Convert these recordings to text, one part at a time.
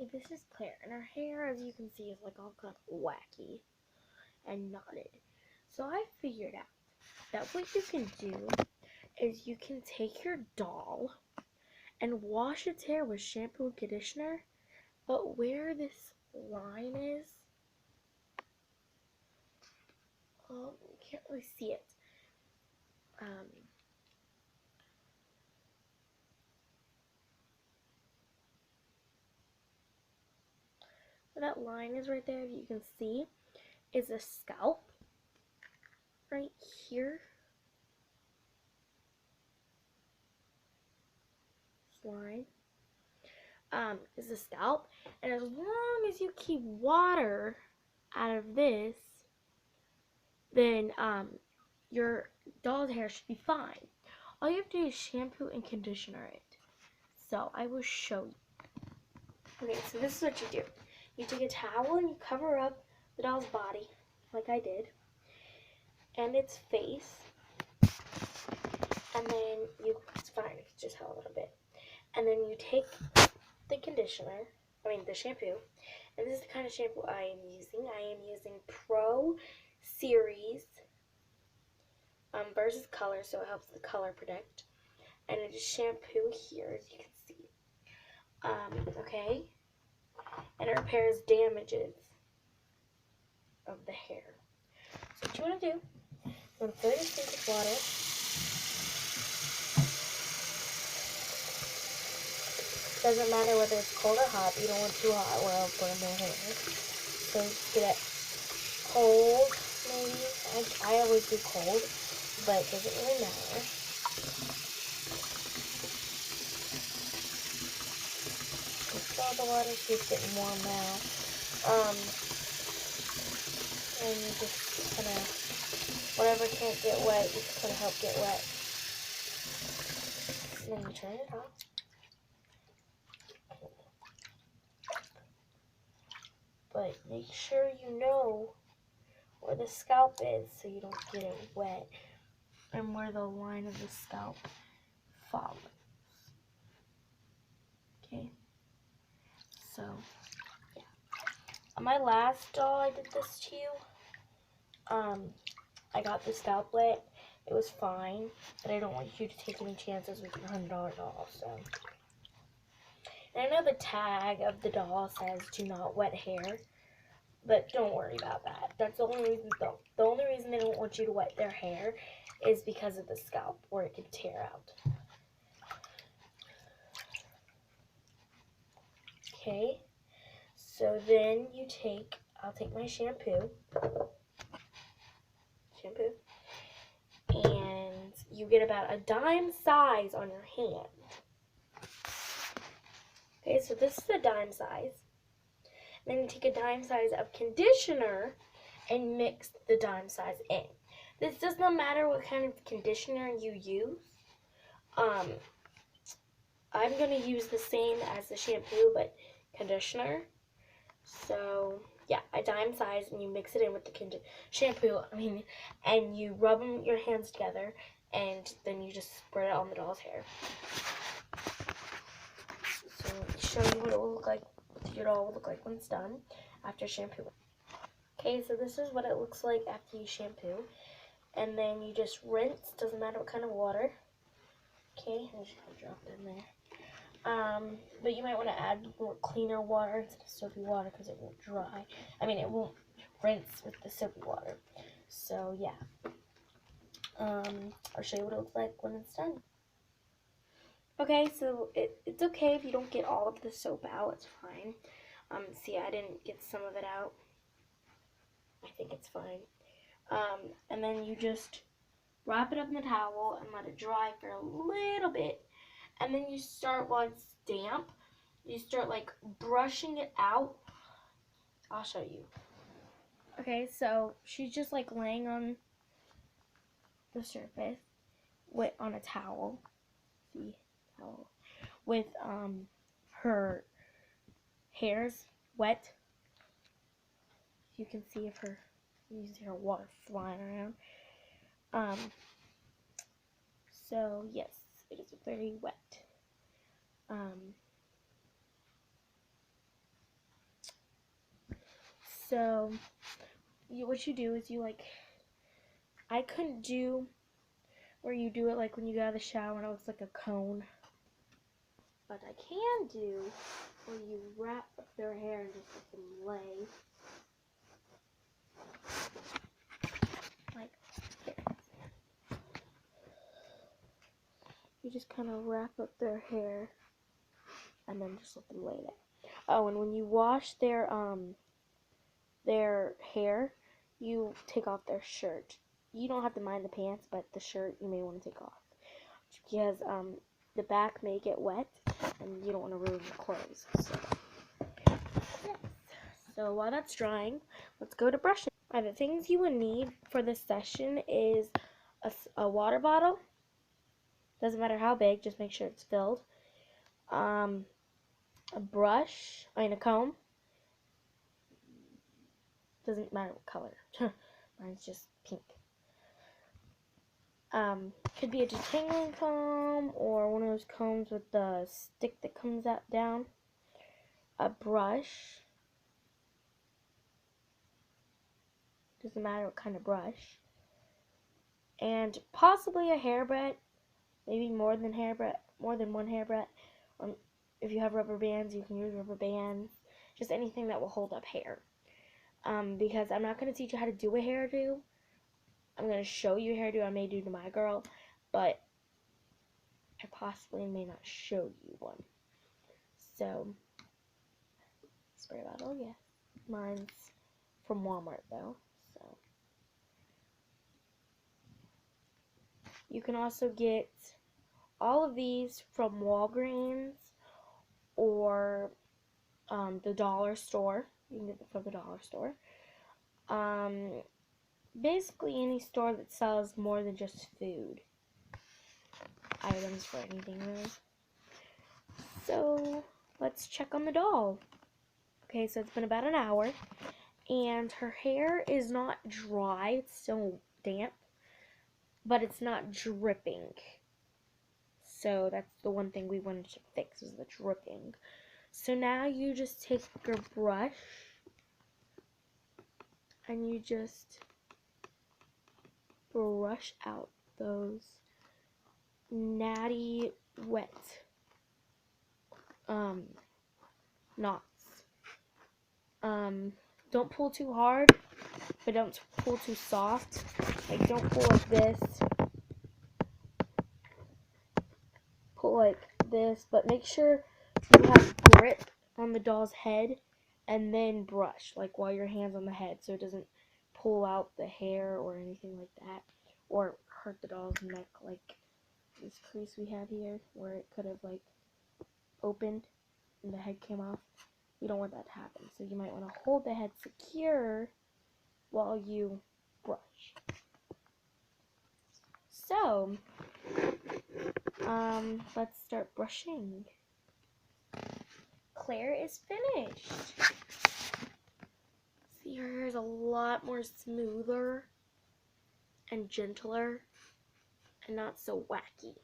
Okay, this is Claire, and her hair, as you can see, is like all kind of wacky and knotted. So I figured out that what you can do is you can take your doll and wash its hair with shampoo and conditioner, but where this line is, you can't really see it. Where that line is right there, you can see, is a scalp right here. This line is the scalp, and as long as you keep water out of this, then your doll's hair should be fine. All you have to do is shampoo and conditioner it. So I will show you. Okay, so this is what you do. You take a towel and you cover up the doll's body, like I did, and its face, and then it's fine if it's just held a little bit. And then you take the the shampoo, and this is the kind of shampoo I am using. I am using Pro Series versus color, so it helps the color protect. And it is shampoo here, as you can see. Okay, and it repairs damages of the hair. So what you want to do, you want to fill your sink with water. Doesn't matter whether it's cold or hot, but you don't want it too hot or else burn their hair. So get it cold, maybe. I always do cold, but it doesn't really matter. All the water, she's getting warm now. And you just kind of, whatever can't get wet, you just kind of help get wet. And then you turn it off. But make sure you know where the scalp is so you don't get it wet, and where the line of the scalp follows. Okay, so yeah. On my last doll I did this to you, I got the scalp wet. It was fine, but I don't want you to take any chances with your $100 doll. So, and I know the tag of the doll says "Do not wet hair," but don't worry about that. That's the only reason. The only reason they don't want you to wet their hair is because of the scalp, where it can tear out. Okay, so then I'll take my shampoo, and you get about a dime size on your hand. Okay, so this is a dime size. Then you take a dime size of conditioner and mix the dime size in. This does not matter what kind of conditioner you use. I'm going to use the same as the shampoo, but conditioner. So, yeah, a dime size, and you mix it in with the shampoo, and you rub your hands together, and then you just spread it on the doll's hair. So, let me show you what it will look like, what your doll will look like when it's done after shampoo. Okay, so this is what it looks like after you shampoo. And then you just rinse, doesn't matter what kind of water. Okay, I'm just going to drop it in there. But you might want to add more cleaner water instead of soapy water because it won't dry. It won't rinse with the soapy water. So, yeah. I'll show you what it looks like when it's done. Okay, so it's okay if you don't get all of the soap out. It's fine. See, I didn't get some of it out. I think it's fine. And then you just wrap it up in the towel and let it dry for a little bit. And then you start, while it's damp, you start like brushing it out. I'll show you. Okay, so she's just like laying on the surface on a towel. See, towel with her hair's wet. You can see if you see her water flying around. So yes, it is very wet. So what you do is you like, I couldn't do where you do it like when you get out of the shower and it looks like a cone. But I can do where you wrap up their hair and just let them lay. Like this. You just kind of wrap up their hair and then just let them lay there. Oh, and when you wash their hair, you take off their shirt. You don't have to mind the pants, but the shirt you may want to take off because the back may get wet and you don't want to ruin your clothes. So, yes. So while that's drying, let's go to brushing. The things you would need for this session is a water bottle. Doesn't matter how big, just make sure it's filled. A brush, a comb. Doesn't matter what color. Mine's just pink. Could be a detangling comb or one of those combs with the stick that comes out down. A brush. Doesn't matter what kind of brush. And possibly a hairbrush. Maybe more than one hairbrush. If you have rubber bands, you can use rubber bands. Just anything that will hold up hair. Because I'm not going to teach you how to do a hairdo. I'm going to show you a hairdo I may do to my girl, but I possibly may not show you one. So, spray bottle, yeah. Mine's from Walmart though. So, you can also get all of these from Walgreens or the dollar store. You can get them from the dollar store. Basically any store that sells more than just food items for anything really. So let's check on the doll. Okay, so it's been about an hour and her hair is not dry, it's still damp, but it's not dripping. So that's the one thing we wanted to fix, is the dripping. So now you just take your brush and you just brush out those natty wet knots. Don't pull too hard, but don't pull too soft. Like, don't pull like this. Pull like this, but make sure you have grip on the doll's head and then brush, like while your hand's on the head, so it doesn't pull out the hair or anything like that, or hurt the doll's neck like this crease we had here where it could have like opened and the head came off. You don't want that to happen, so you might want to hold the head secure while you brush. So let's start brushing. Claire is finished. See, her hair is a lot more smoother and gentler and not so wacky.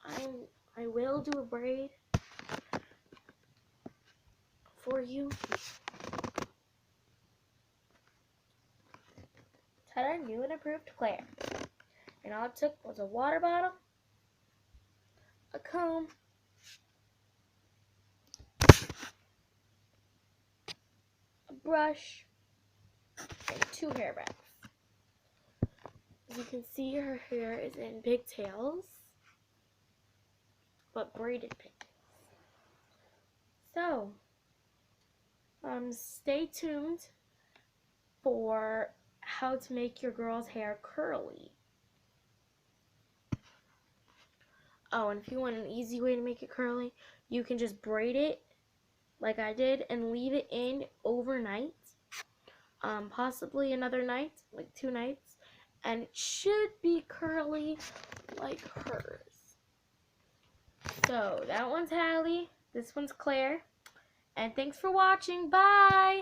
I will do a braid for you. Ta-da, new and improved Claire. And all it took was a water bottle, a comb, a brush, and 2 hair wraps. As you can see, her hair is in pigtails, but braided pigtails. So, stay tuned for how to make your girl's hair curly. Oh, and if you want an easy way to make it curly, you can just braid it like I did and leave it in overnight. Possibly another night, like 2 nights, and it should be curly like hers. So that one's Hallie, this one's Claire, and thanks for watching. Bye!